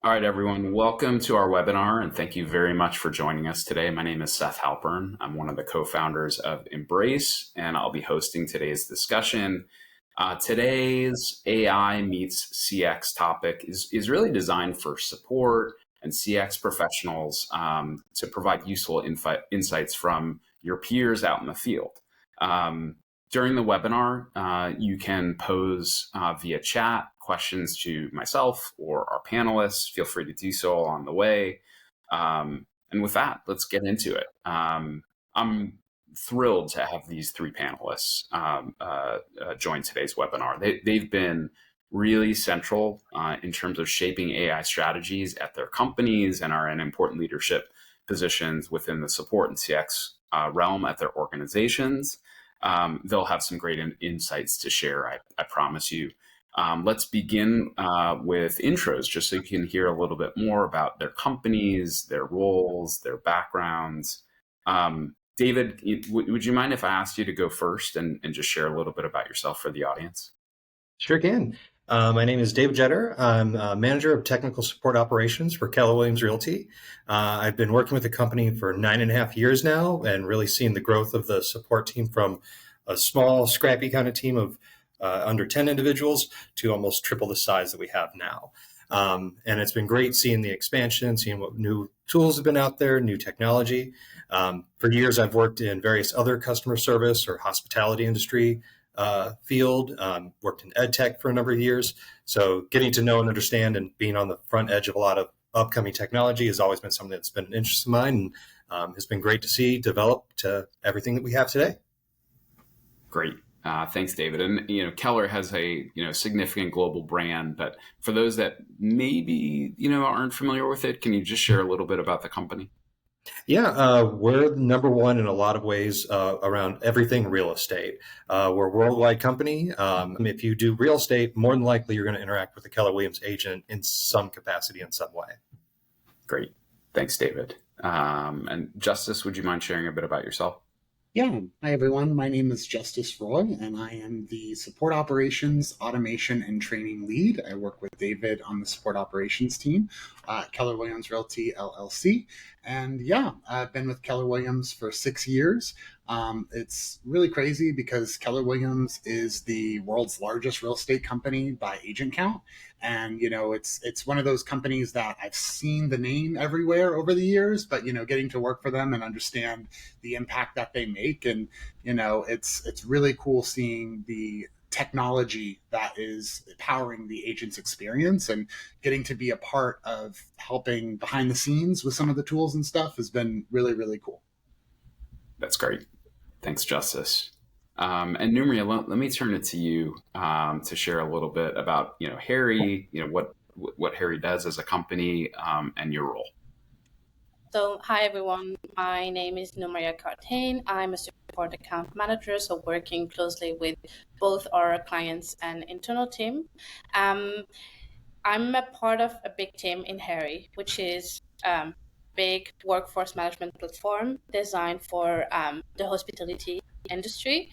All right, everyone, welcome to our webinar, and thank you very much for joining us today. My name is Seth Halpern. I'm one of the co-founders of Embrace, and I'll be hosting today's discussion. Today's AI meets CX topic is really designed for support and CX professionals to provide useful insights from your peers out in the field. During the webinar, you can pose via chat questions to myself or our panelists. Feel free to do so along the way. And with that, let's get into it. I'm thrilled to have these three panelists join today's webinar. They've been really central in terms of shaping AI strategies at their companies and are in important leadership positions within the support and CX realm at their organizations. They'll have some great insights to share, I promise you. Let's begin with intros, just so you can hear a little bit more about their companies, their roles, their backgrounds. David, would you mind if I asked you to go first and just share a little bit about yourself for the audience? Sure can. My name is David Jetter. I'm manager of technical support operations for Keller Williams Realty. I've been working with the company for 9.5 years now and really seen the growth of the support team from a small, scrappy kind of team of under 10 individuals to almost triple the size that we have now. And it's been great seeing the expansion, seeing what new tools have been out there, new technology. For years, I've worked in various other customer service or hospitality industry field, worked in ed tech for a number of years. So getting to know and understand and being on the front edge of a lot of upcoming technology has always been something that's been an interest of mine and has been great to see develop to everything that we have today. Great. Thanks, David. And, Keller has a, significant global brand, but for those that maybe, aren't familiar with it, can you just share a little bit about the company? Yeah, we're number one in a lot of ways around everything real estate. We're a worldwide company. If you do real estate, more than likely you're going to interact with a Keller Williams agent in some capacity in some way. Great. Thanks, David. And Justice, would you mind sharing a bit about yourself? Yeah. Hi, everyone. My name is Justice Roy, and I am the Support Operations, Automation, and Training Lead. I work with David on the Support Operations team at Keller Williams Realty, LLC. And yeah, I've been with Keller Williams for 6 years. It's really crazy because Keller Williams is the world's largest real estate company by agent count. And, it's one of those companies that I've seen the name everywhere over the years, but, getting to work for them and understand the impact that they make. And, it's really cool seeing the technology that is powering the agent's experience, and getting to be a part of helping behind the scenes with some of the tools and stuff has been really, really cool. That's great. Thanks, Justice. And Numria, let me turn it to you to share a little bit about, Harri, what Harri does as a company and your role. So, hi everyone. My name is Numaria Cartain. I'm a support account manager, so working closely with both our clients and internal team. I'm a part of a big team in Harri, which is big workforce management platform designed for the hospitality industry.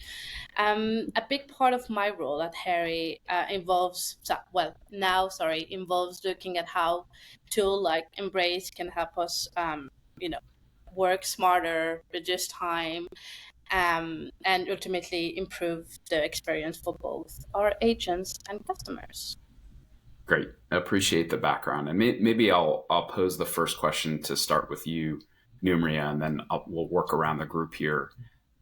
A big part of my role at Harri involves looking at how tool like Embrace can help us, work smarter, reduce time, and ultimately improve the experience for both our agents and customers. Great. I appreciate the background. And maybe I'll pose the first question to start with you, Numria, and then we'll work around the group here.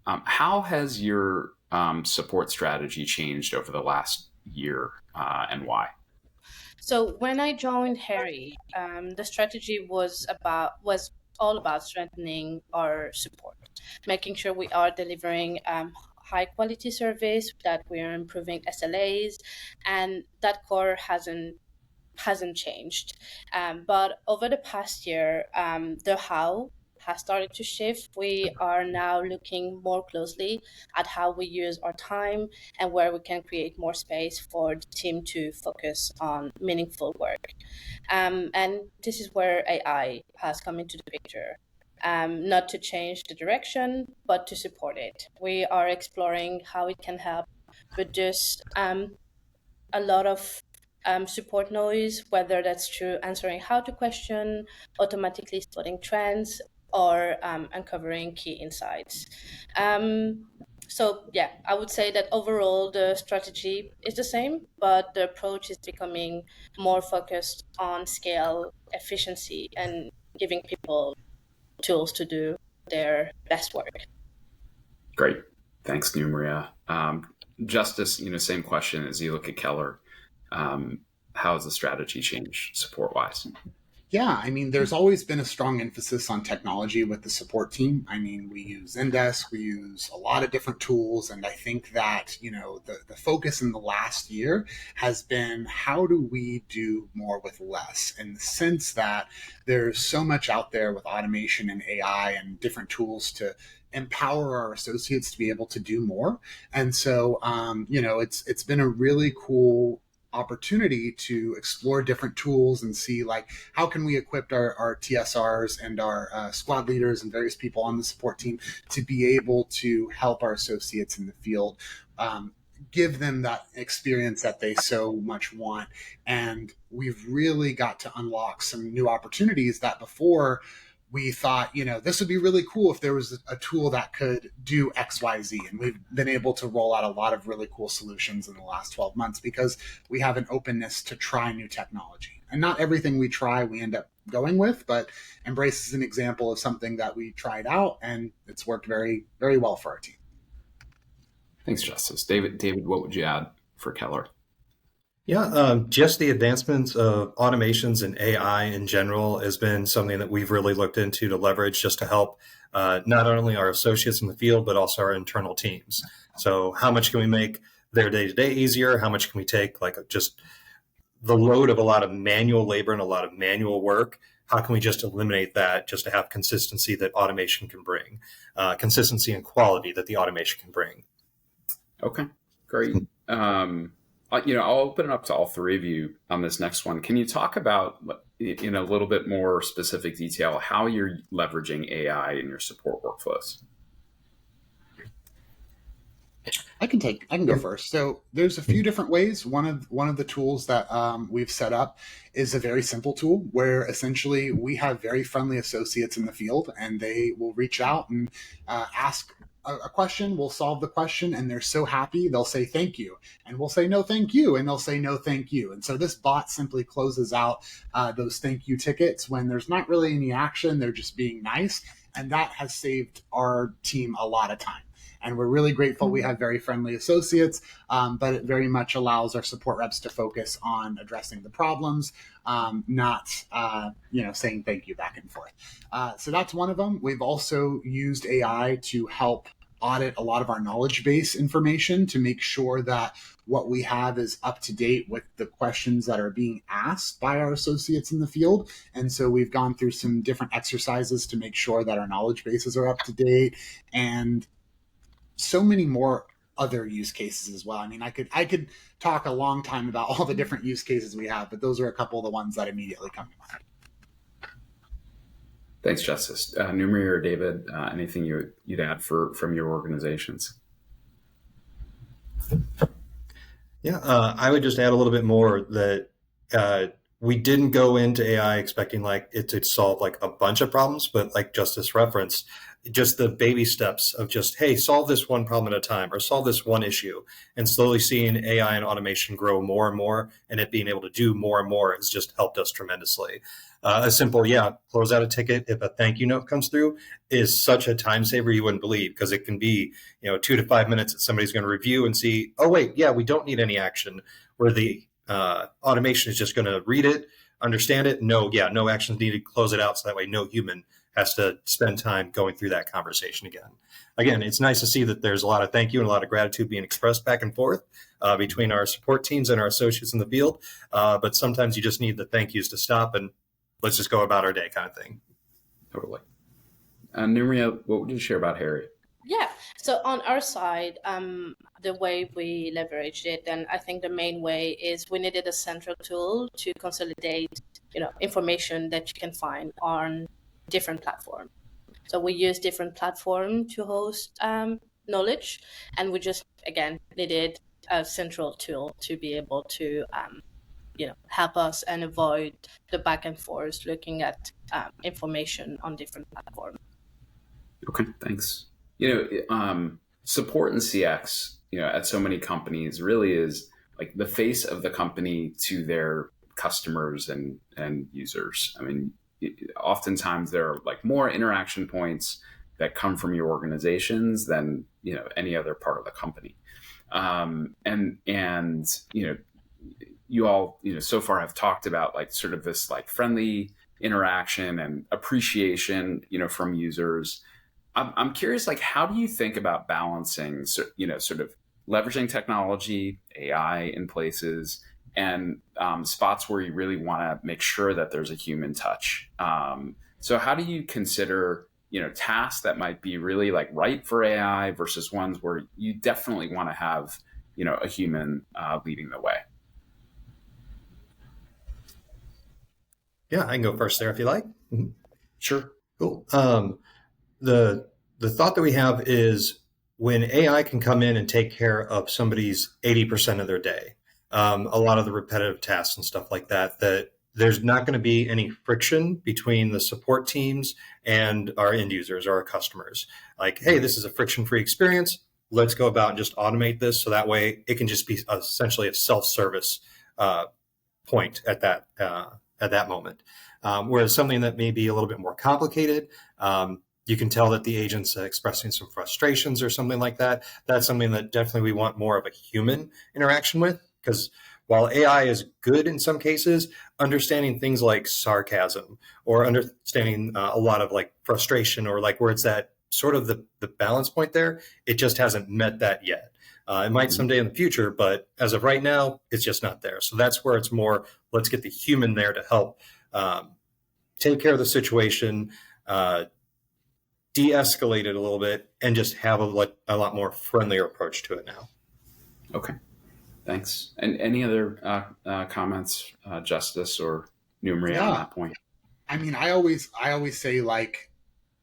How has your support strategy changed over the last year and why? So when I joined Harri, the strategy was all about strengthening our support, making sure we are delivering high quality service, that we are improving SLAs, and that core hasn't changed. But over the past year, the how has started to shift. We are now looking more closely at how we use our time and where we can create more space for the team to focus on meaningful work. And this is where AI has come into the picture. Not to change the direction, but to support it. We are exploring how it can help reduce a lot of support noise, whether that's through answering how to question, automatically spotting trends, or uncovering key insights. So yeah, I would say that overall the strategy is the same, but the approach is becoming more focused on scale, efficiency, and giving people tools to do their best work. Great. Thanks, Numria. Justice, same question as you look at Keller. How has the strategy changed support-wise? Yeah, I mean, there's always been a strong emphasis on technology with the support team. I mean, we use Zendesk, we use a lot of different tools, and I think that, the focus in the last year has been how do we do more with less, in the sense that there's so much out there with automation and AI and different tools to empower our associates to be able to do more. And so, it's been a really cool opportunity to explore different tools and see like how can we equip our TSRs and our squad leaders and various people on the support team to be able to help our associates in the field, give them that experience that they so much want. And we've really got to unlock some new opportunities that before we thought, this would be really cool if there was a tool that could do XYZ. And we've been able to roll out a lot of really cool solutions in the last 12 months because we have an openness to try new technology. And not everything we try, we end up going with, but Embrace is an example of something that we tried out and it's worked very, very well for our team. Thanks, Justice. David, what would you add for Keller? Yeah, just the advancements of automations and AI in general has been something that we've really looked into to leverage just to help not only our associates in the field, but also our internal teams. So how much can we make their day-to-day easier? How much can we take just the load of a lot of manual labor and a lot of manual work? How can we just eliminate that just to have consistency that automation can bring, consistency and quality that the automation can bring? Okay, great. I'll open it up to all three of you on this next one. Can you talk about, in a little bit more specific detail, how you're leveraging AI in your support workflows? I can go first. So there's a few different ways. One of the tools that we've set up is a very simple tool where essentially we have very friendly associates in the field, and they will reach out and ask a question. We'll solve the question, and they're so happy they'll say thank you, and we'll say no thank you, and they'll say no thank you. And so this bot simply closes out those thank you tickets when there's not really any action. They're just being nice, and that has saved our team a lot of time. And we're really grateful we have very friendly associates, but it very much allows our support reps to focus on addressing the problems, not saying thank you back and forth. So that's one of them. We've also used AI to help audit a lot of our knowledge base information to make sure that what we have is up to date with the questions that are being asked by our associates in the field. And so we've gone through some different exercises to make sure that our knowledge bases are up to date, and so many more other use cases as well. I mean, I could talk a long time about all the different use cases we have, but those are a couple of the ones that immediately come to mind. Thanks, Justice. Numria or David, anything you'd add from your organizations? Yeah, I would just add a little bit more that we didn't go into AI expecting it to solve a bunch of problems, but like Justice referenced, just the baby steps of just, hey, solve this one problem at a time or solve this one issue, and slowly seeing AI and automation grow more and more and it being able to do more and more has just helped us tremendously. A simple, close out a ticket if a thank you note comes through is such a time saver you wouldn't believe, because it can be 2 to 5 minutes that somebody's going to review and see, oh, wait, we don't need any action, where the automation is just going to read it, understand it. No actions needed, close it out. So that way no human has to spend time going through that conversation again. Again, it's nice to see that there's a lot of thank you and a lot of gratitude being expressed back and forth between our support teams and our associates in the field. But sometimes you just need the thank yous to stop and let's just go about our day kind of thing. Totally. Numria, what would you share about Harri? Yeah. So on our side, the way we leveraged it, and I think the main way is we needed a central tool to consolidate, information that you can find on different platforms. So we use different platforms to host knowledge, and we just, again, needed a central tool to be able to help us and avoid the back and forth looking at information on different platforms. Okay, thanks. Support and CX, at so many companies really is like the face of the company to their customers and users. I mean, oftentimes there are like more interaction points that come from your organizations than any other part of the company. And you all so far have talked about like sort of this like friendly interaction and appreciation from users. I'm curious, like, how do you think about balancing, sort of leveraging technology, AI in places, and spots where you really want to make sure that there's a human touch? So how do you consider, tasks that might be really like right for AI versus ones where you definitely want to have, a human leading the way? Yeah, I can go first there if you like. Sure. Cool. The thought that we have is when AI can come in and take care of somebody's 80% of their day, a lot of the repetitive tasks and stuff like that, that there's not going to be any friction between the support teams and our end users or our customers. Like, hey, this is a friction-free experience. Let's go about and just automate this so that way it can just be essentially a self-service point at that moment. Whereas something that may be a little bit more complicated, you can tell that the agent's expressing some frustrations or something like that. That's something that definitely we want more of a human interaction with, because while AI is good in some cases, understanding things like sarcasm or understanding a lot of like frustration or like where it's at sort of the balance point there, it just hasn't met that yet. It might someday in the future, but as of right now, it's just not there. So that's where it's more, let's get the human there to help take care of the situation, de-escalate it a little bit, and just have a lot more friendlier approach to it now. Okay, thanks. And any other comments, Justice or Numri, on that point? I mean, I always say, like,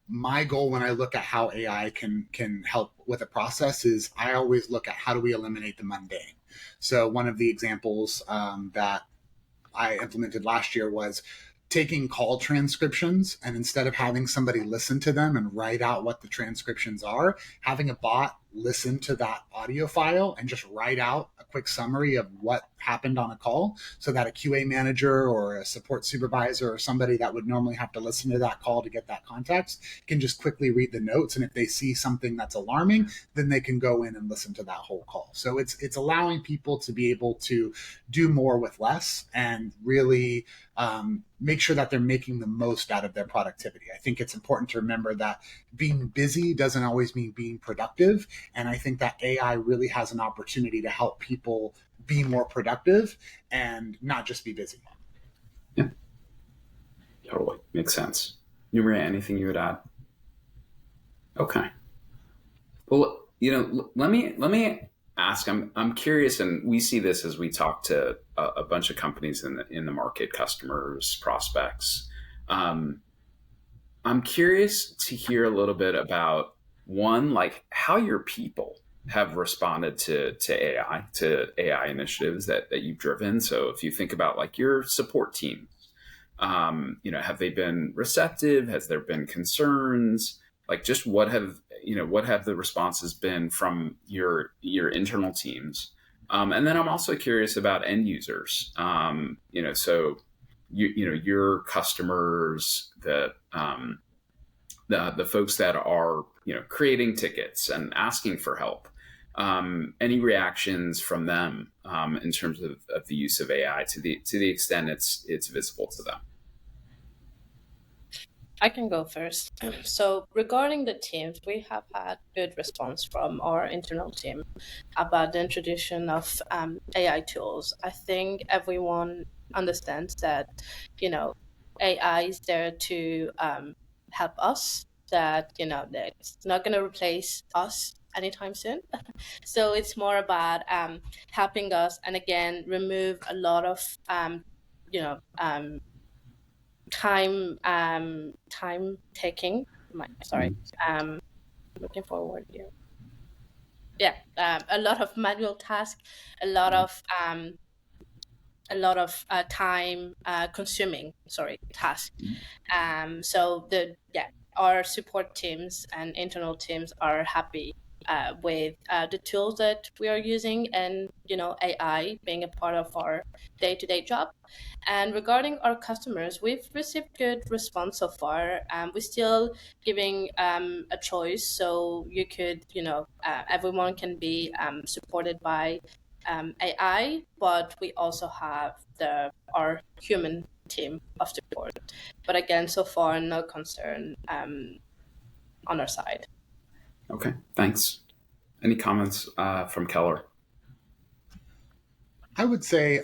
my goal when I look at how AI can help with a process is I always look at how do we eliminate the mundane. So one of the examples that I implemented last year was taking call transcriptions, and instead of having somebody listen to them and write out what the transcriptions are, having a bot listen to that audio file and just write out a quick summary of what happened on a call, so that a QA manager or a support supervisor or somebody that would normally have to listen to that call to get that context can just quickly read the notes. And if they see something that's alarming, then they can go in and listen to that whole call. So it's allowing people to be able to do more with less and really make sure that they're making the most out of their productivity. I think it's important to remember that being busy doesn't always mean being productive. And I think that AI really has an opportunity to help people be more productive and not just be busy. Yeah, totally. Makes sense. Numri, anything you would add? Okay. Well, let me ask. I'm curious, and we see this as we talk to a bunch of companies in the market, customers, prospects. I'm curious to hear a little bit about one, like how your people have responded to AI initiatives that you've driven. So if you think about like your support team, have they been receptive? Has there been concerns? Like, just what have the responses been from your internal teams? And then I'm also curious about end users. So your customers, the folks that are creating tickets and asking for help. Any reactions from them in terms of the use of AI to the extent it's visible to them? I can go first. So regarding the teams, we have had good response from our internal team about the introduction of AI tools. I think everyone understands that, AI is there to help us, that, that it's not going to replace us anytime soon. So it's more about helping us, and again, remove a lot of, time taking. Sorry, looking forward here. Yeah, a lot of manual tasks, a lot of a lot of time consuming, task. So our support teams and internal teams are happy with the tools that we are using, and AI being a part of our day-to-day job. And regarding our customers, we've received good response so far. We're still giving a choice, so you could, everyone can be supported by AI, but we also have our human team of support. But again, so far, no concern on our side. Okay, thanks. Any comments from Keller? I would say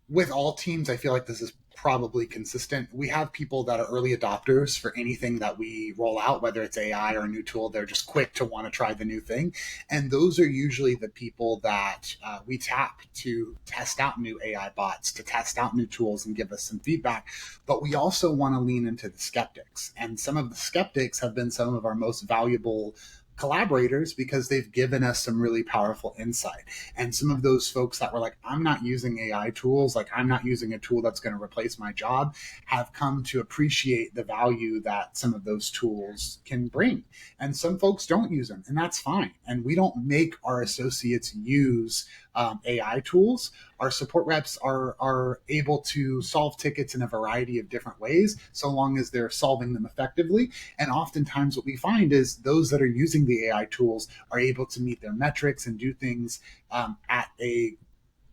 with all teams, I feel like this is probably consistent. We have people that are early adopters for anything that we roll out, whether it's AI or a new tool. They're just quick to want to try the new thing. And those are usually the people that we tap to test out new AI bots, to test out new tools and give us some feedback. But we also want to lean into the skeptics. And some of the skeptics have been some of our most valuable collaborators because they've given us some really powerful insight. And some of those folks that were like, I'm not using AI tools, like I'm not using a tool that's going to replace my job, have come to appreciate the value that some of those tools can bring. And some folks don't use them, and that's fine. And we don't make our associates use AI tools. Our support reps are able to solve tickets in a variety of different ways, so long as they're solving them effectively. And oftentimes what we find is those that are using the AI tools are able to meet their metrics and do things at a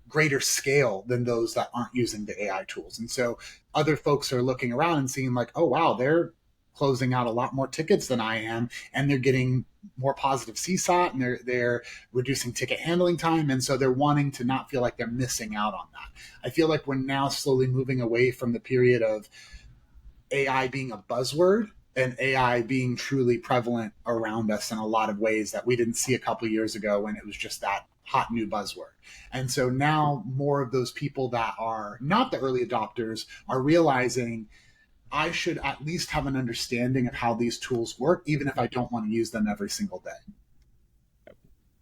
greater scale than those that aren't using the AI tools. And so other folks are looking around and seeing like, oh, wow, they're closing out a lot more tickets than I am, and they're getting more positive CSAT, and they're reducing ticket handling time, and so they're wanting to not feel like they're missing out on that. I feel like we're now slowly moving away from the period of AI being a buzzword and AI being truly prevalent around us in a lot of ways that we didn't see a couple of years ago when it was just that hot new buzzword. And so now more of those people that are not the early adopters are realizing I should at least have an understanding of how these tools work, even if I don't want to use them every single day.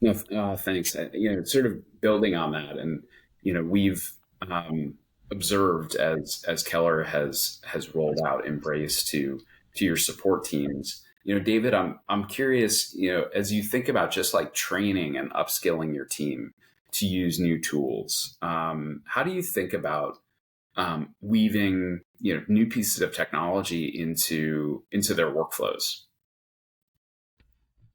No, thanks. Sort of building on that, and we've observed as Keller has rolled out Embrace to your support teams. David, I'm curious. As you think about just like training and upskilling your team to use new tools, how do you think about weaving new pieces of technology into their workflows?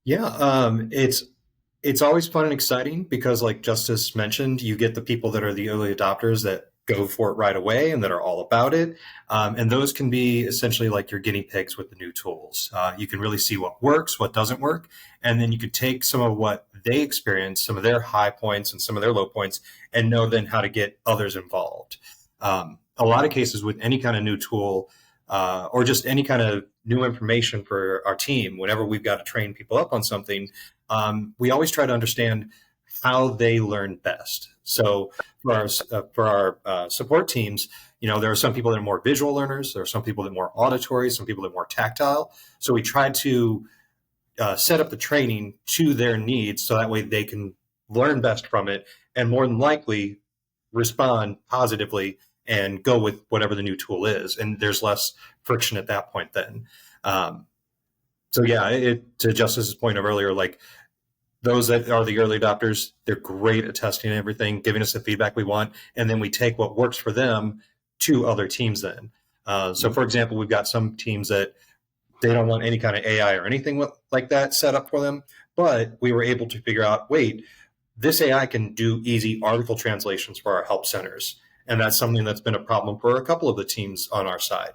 Yeah, it's always fun and exciting because, like Justice mentioned, you get the people that are the early adopters that go for it right away and that are all about it. And those can be essentially like your guinea pigs with the new tools. You can really see what works, what doesn't work, and then you could take some of what they experience, some of their high points and some of their low points, and know then how to get others involved. A lot of cases with any kind of new tool or just any kind of new information for our team, whenever we've got to train people up on something, we always try to understand how they learn best. So for our support teams, there are some people that are more visual learners. There are some people that are more auditory, some people that are more tactile. So we try to set up the training to their needs so that way they can learn best from it and more than likely respond positively and go with whatever the new tool is. And there's less friction at that point then. So yeah, to Justice's point of earlier, like those that are the early adopters, they're great at testing everything, giving us the feedback we want. And then we take what works for them to other teams then. So for example, we've got some teams that they don't want any kind of AI or anything like that set up for them. But we were able to figure out, wait, this AI can do easy article translations for our help centers. And that's something that's been a problem for a couple of the teams on our side.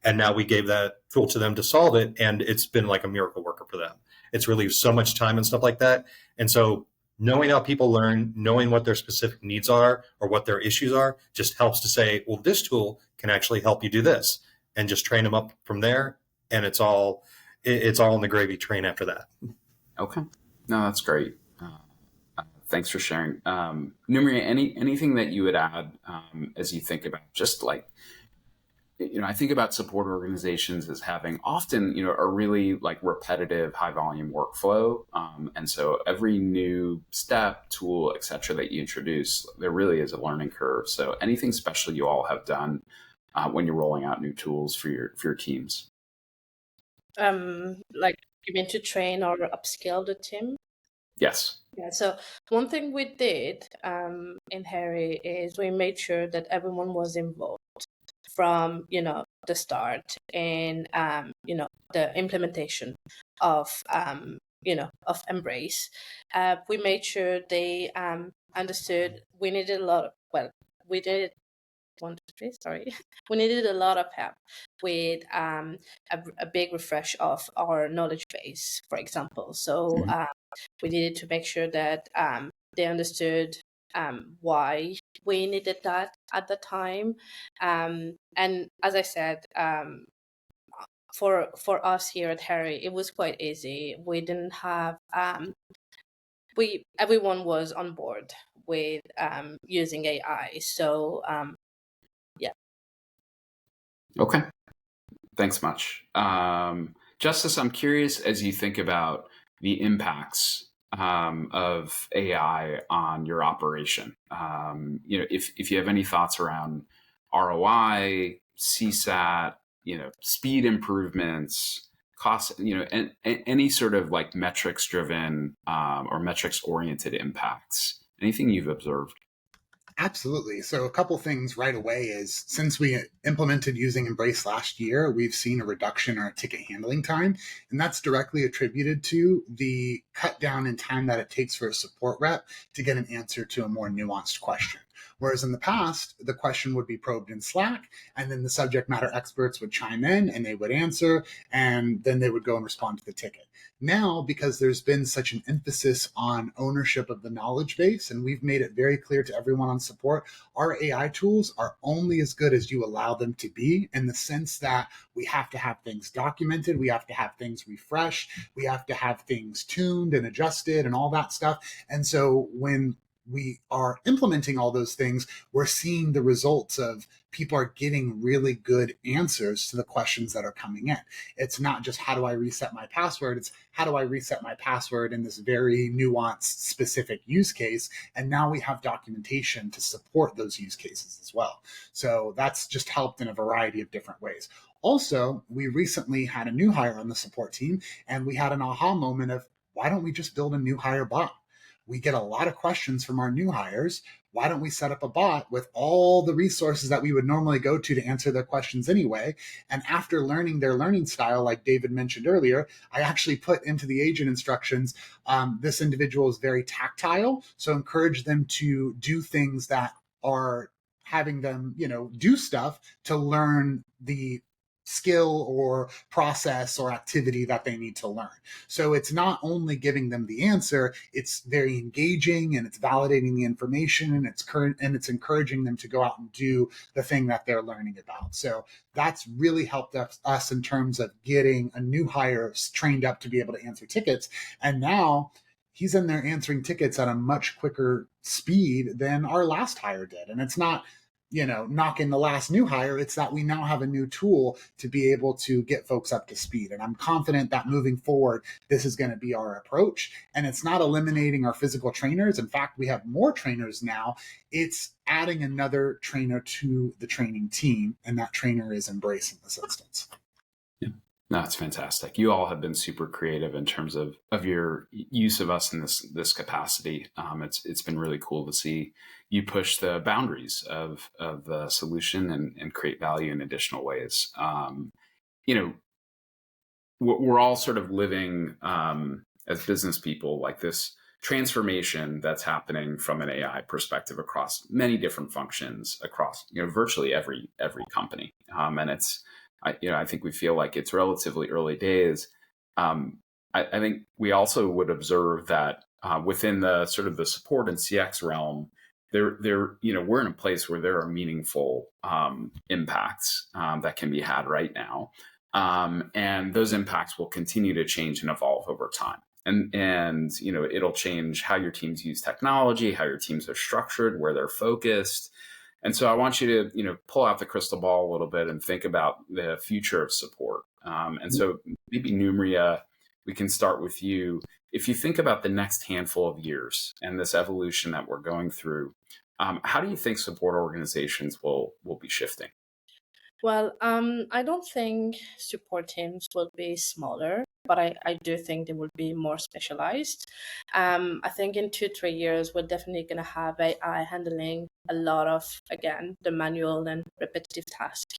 And now we gave that tool to them to solve it. And it's been like a miracle worker for them. It's relieved so much time and stuff like that. And so knowing how people learn, knowing what their specific needs are or what their issues are, just helps to say, well, this tool can actually help you do this, and just train them up from there. And it's all in the gravy train after that. Okay. No, that's great. Thanks for sharing. Numria, anything that you would add as you think about just like I think about support organizations as having often, a really like repetitive high volume workflow. And so every new step, tool, et cetera, that you introduce, there really is a learning curve. So anything special you all have done when you're rolling out new tools for your teams? Like you mean to train or upskill the team? Yes. Yeah, so one thing we did in Harry is we made sure that everyone was involved from the start in the implementation of of Embrace. We made sure they understood we needed a lot of, we did one, two, three, sorry. We needed a lot of help with a big refresh of our knowledge base, for example. So we needed to make sure that they understood why we needed that at the time. And as I said, for us here at Harry, it was quite easy. We didn't have everyone was on board with using AI. So yeah. Okay. Thanks much. Justice, I'm curious, as you think about the impacts of AI on your operation, if you have any thoughts around ROI, CSAT, speed improvements, cost, and any sort of like metrics driven or metrics oriented impacts, anything you've observed? Absolutely. So a couple things right away is since we implemented using Embrace last year, we've seen a reduction in our ticket handling time. And that's directly attributed to the cut down in time that it takes for a support rep to get an answer to a more nuanced question. Whereas in the past, the question would be probed in Slack, and then the subject matter experts would chime in and they would answer, and then they would go and respond to the ticket. Now, because there's been such an emphasis on ownership of the knowledge base, and we've made it very clear to everyone on support, our AI tools are only as good as you allow them to be, in the sense that we have to have things documented, we have to have things refreshed, we have to have things tuned and adjusted and all that stuff. And so when we are implementing all those things, we're seeing the results of people are getting really good answers to the questions that are coming in. It's not just how do I reset my password, it's how do I reset my password in this very nuanced, specific use case. And now we have documentation to support those use cases as well. So that's just helped in a variety of different ways. Also, we recently had a new hire on the support team, and we had an aha moment of why don't we just build a new hire bot? We get a lot of questions from our new hires. Why don't we set up a bot with all the resources that we would normally go to answer their questions anyway? And after learning their learning style, like David mentioned earlier, I actually put into the agent instructions, this individual is very tactile. So encourage them to do things that are having them, do stuff to learn the skill or process or activity that they need to learn. So it's not only giving them the answer, it's very engaging and it's validating the information, and it's encouraging them to go out and do the thing that they're learning about. So that's really helped us in terms of getting a new hire trained up to be able to answer tickets. And now he's in there answering tickets at a much quicker speed than our last hire did. And it's not knocking the last new hire. It's that we now have a new tool to be able to get folks up to speed. And I'm confident that moving forward, this is going to be our approach. And it's not eliminating our physical trainers. In fact, we have more trainers now. It's adding another trainer to the training team. And that trainer is Embrace in this instance. Yeah. No, it's fantastic. You all have been super creative in terms of your use of us in this capacity. It's been really cool to see you push the boundaries of the solution and create value in additional ways. We're all sort of living as business people like this transformation that's happening from an AI perspective across many different functions across virtually every company, and it's. I think we feel like it's relatively early days. I think we also would observe that within the sort of the support and CX realm, we're in a place where there are meaningful impacts that can be had right now, and those impacts will continue to change and evolve over time. And it'll change how your teams use technology, how your teams are structured, where they're focused. And so I want you to, pull out the crystal ball a little bit and think about the future of support. And so maybe Numria, we can start with you. If you think about the next handful of years and this evolution that we're going through, how do you think support organizations will be shifting? Well, I don't think support teams will be smaller, but I do think they will be more specialized. I think in 2, 3 years, we're definitely going to have AI handling a lot of, again, the manual and repetitive tasks.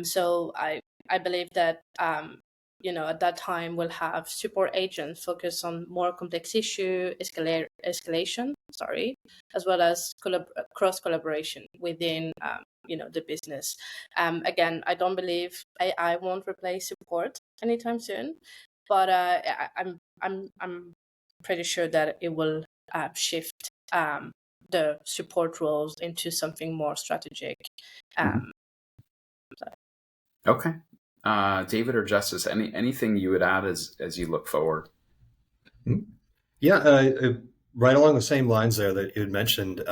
So I believe that, at that time, we'll have support agents focus on more complex issue, escalation, as well as cross collaboration within, the business. Again, I don't believe AI won't replace support anytime soon, but I'm pretty sure that it will shift the support roles into something more strategic. Okay. David or Justice, anything you would add as you look forward? Yeah, right along the same lines there that you had mentioned.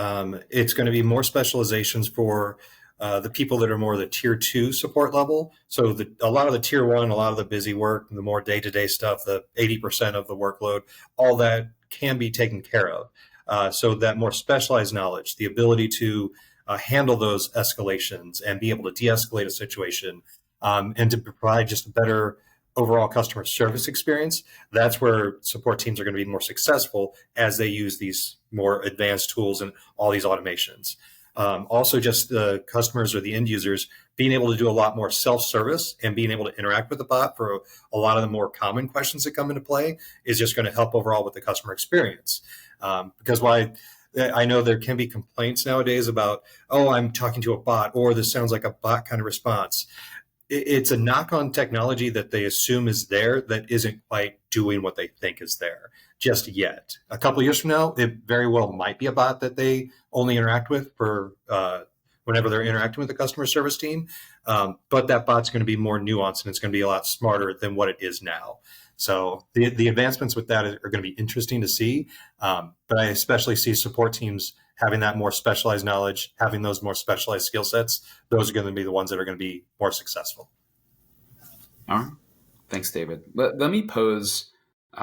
It's going to be more specializations for the people that are more the tier 2 support level. So a lot of the tier 1, a lot of the busy work, the more day-to-day stuff, the 80% of the workload, all that can be taken care of. So that more specialized knowledge, the ability to handle those escalations and be able to de-escalate a situation, and to provide just a better overall customer service experience, that's where support teams are going to be more successful as they use these more advanced tools and all these automations. Also, just the customers or the end users being able to do a lot more self-service and being able to interact with the bot for a lot of the more common questions that come into play is just going to help overall with the customer experience. Because I know there can be complaints nowadays about, oh, I'm talking to a bot, or this sounds like a bot kind of response. It's a knock-on technology that they assume is there that isn't quite doing what they think is there just yet. A couple of years from now, it very well might be a bot that they only interact with for whenever they're interacting with the customer service team. But that bot's going to be more nuanced, and it's going to be a lot smarter than what it is now. So the advancements with that are going to be interesting to see. But I especially see support teams having that more specialized knowledge, having those more specialized skill sets. Those are going to be the ones that are going to be more successful. All right. Thanks, David. Let me pose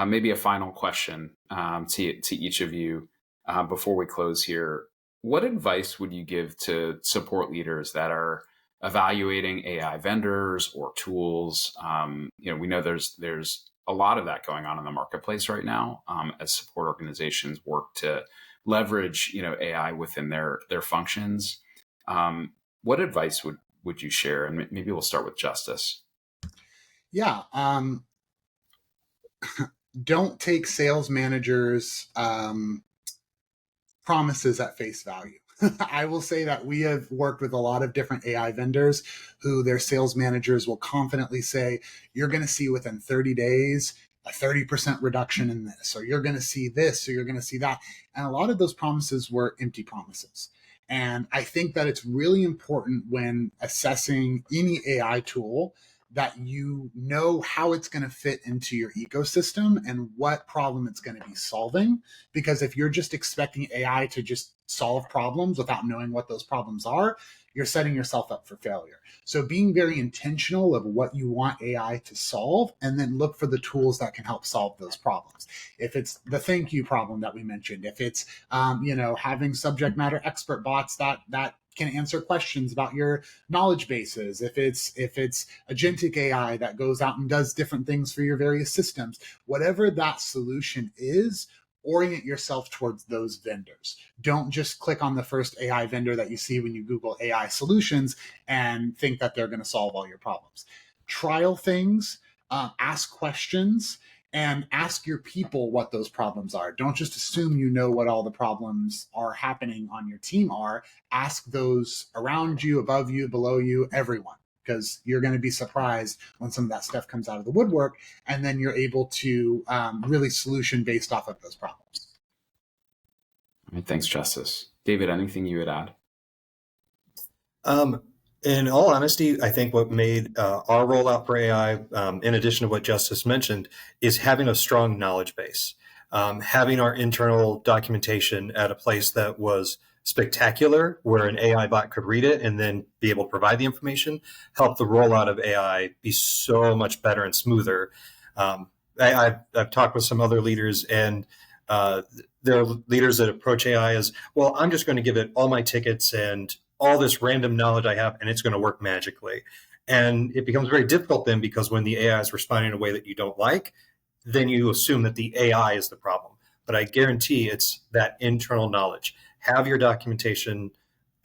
maybe a final question to each of you before we close here. What advice would you give to support leaders that are evaluating AI vendors or tools? We know there's a lot of that going on in the marketplace right now as support organizations work to leverage AI within their functions. What advice would you share? And maybe we'll start with Justice. Yeah. Don't take sales managers' promises at face value. I will say that we have worked with a lot of different AI vendors who their sales managers will confidently say, you're going to see within 30 days a 30% reduction in this, or you're going to see this, or you're going to see that. And a lot of those promises were empty promises. And I think that it's really important when assessing any AI tool that you know how it's going to fit into your ecosystem and what problem it's going to be solving. Because if you're just expecting AI to just solve problems without knowing what those problems are, you're setting yourself up for failure. So being very intentional of what you want AI to solve, and then look for the tools that can help solve those problems. If it's the thank you problem that we mentioned, if it's having subject matter expert bots that can answer questions about your knowledge bases, if it's agentic AI that goes out and does different things for your various systems, whatever that solution is, orient yourself towards those vendors. Don't just click on the first AI vendor that you see when you Google AI solutions and think that they're going to solve all your problems. Trial things, ask questions, and ask your people what those problems are. Don't just assume you know what all the problems are happening on your team are. Ask those around you, above you, below you, everyone, because you're going to be surprised when some of that stuff comes out of the woodwork, and then you're able to really solution based off of those problems. All right, thanks, Justice. David, anything you would add? In all honesty, I think what made our rollout for AI, in addition to what Justice mentioned, is having a strong knowledge base, having our internal documentation at a place that was spectacular, where an AI bot could read it and then be able to provide the information, help the rollout of AI be so much better and smoother. I've talked with some other leaders, and there are leaders that approach AI as, well, I'm just going to give it all my tickets and all this random knowledge I have, and it's going to work magically. And it becomes very difficult then, because when the AI is responding in a way that you don't like, then you assume that the AI is the problem. But I guarantee it's that internal knowledge. Have your documentation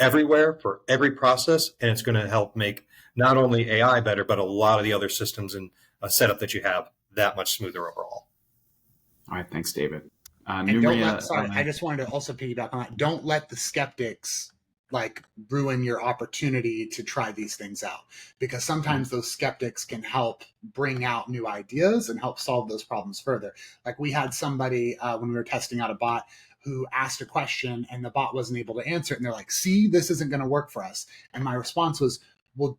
everywhere for every process, and it's going to help make not only AI better, but a lot of the other systems and setup that you have that much smoother overall. All right, thanks, David. And I just wanted to also piggyback on that. Don't let the skeptics ruin your opportunity to try these things out, because sometimes those skeptics can help bring out new ideas and help solve those problems further. Like, we had somebody when we were testing out a bot who asked a question and the bot wasn't able to answer it, and they're like, see, this isn't going to work for us. And my response was, well,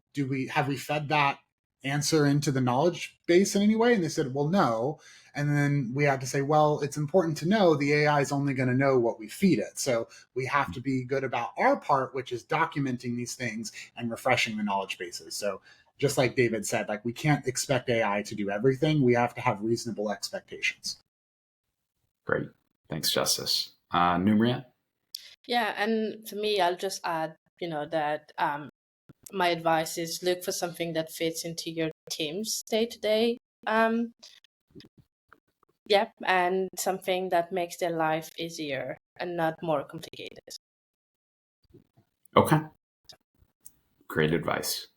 have we fed that answer into the knowledge base in any way? And they said, well, no. And then we had to say, well, it's important to know the AI is only going to know what we feed it. So we have to be good about our part, which is documenting these things and refreshing the knowledge bases. So just like David said, we can't expect AI to do everything. We have to have reasonable expectations. Great. Thanks, Justice. Numria? Yeah, and for me, I'll just add, that my advice is look for something that fits into your team's day-to-day. And something that makes their life easier and not more complicated. Okay. Great advice.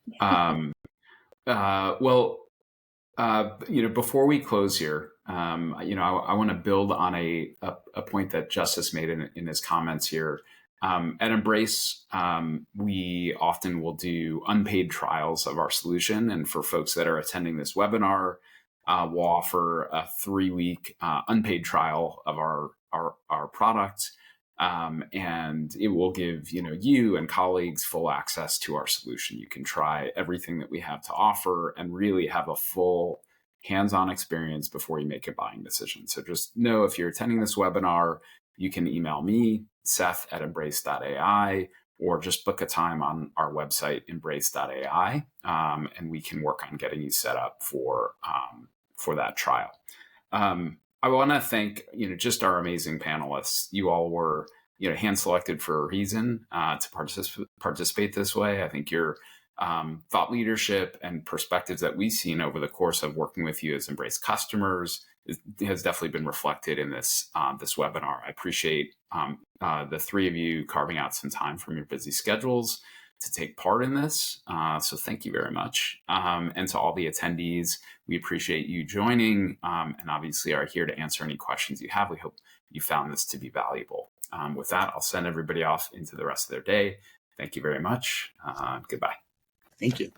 Before we close here, I want to build on a point that Justice made in his comments here. At Embrace, we often will do unpaid trials of our solution. And for folks that are attending this webinar, we'll offer a 3-week unpaid trial of our product. And it will give you and colleagues full access to our solution. You can try everything that we have to offer and really have a full hands-on experience before you make a buying decision. So just know, if you're attending this webinar, you can email me, Seth@Embrace.ai, or just book a time on our website, Embrace.ai, and we can work on getting you set up for that trial. I want to thank just our amazing panelists. You all were hand selected for a reason to participate this way. I think your thought leadership and perspectives that we've seen over the course of working with you as Embrace customers has definitely been reflected in this webinar. I appreciate the three of you carving out some time from your busy schedules to take part in this. So thank you very much. And to all the attendees, we appreciate you joining and obviously are here to answer any questions you have. We hope you found this to be valuable. With that, I'll send everybody off into the rest of their day. Thank you very much. Goodbye. Thank you.